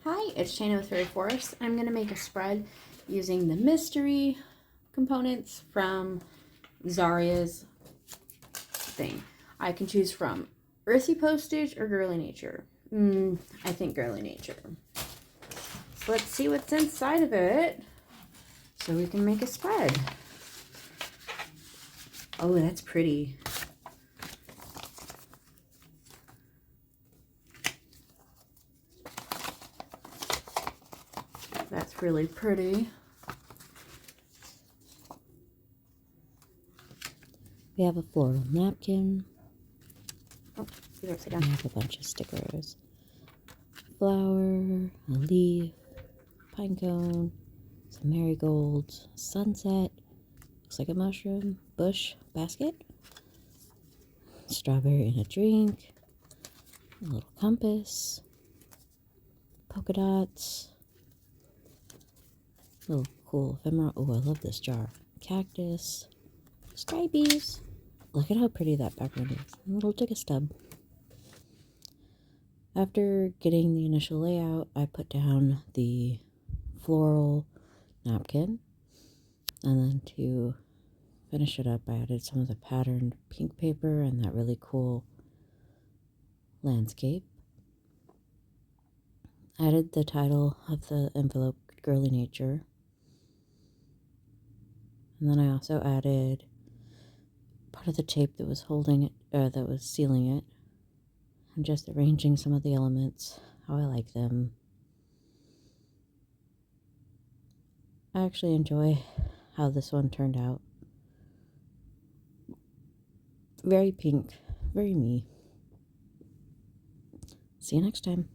Hi, it's Shana with Fairy Forest. I'm going to make a spread using the mystery components from Zaria's thing. I can choose from Earthy Postage or Girly Nature. I think Girly Nature. So let's see what's inside of it so we can make a spread. Oh, that's pretty. That's really pretty. We have a floral napkin. Oh, we have a bunch of stickers. Flower, a leaf, pine cone, some marigolds, sunset, looks like a mushroom, bush, basket, strawberry in a drink, a little compass, polka dots, little cool ephemera. Oh, I love this jar. Cactus, stripies. Look at how pretty that background is. A little jigga stub. After getting the initial layout, I put down the floral napkin, and then to finish it up, I added some of the patterned pink paper and that really cool landscape. Added the title of the envelope, Girly Nature. And then I also added part of the tape that was holding it, that was sealing it, and just arranging some of the elements how I like them. I actually enjoy how this one turned out. Very pink, very me. See you next time.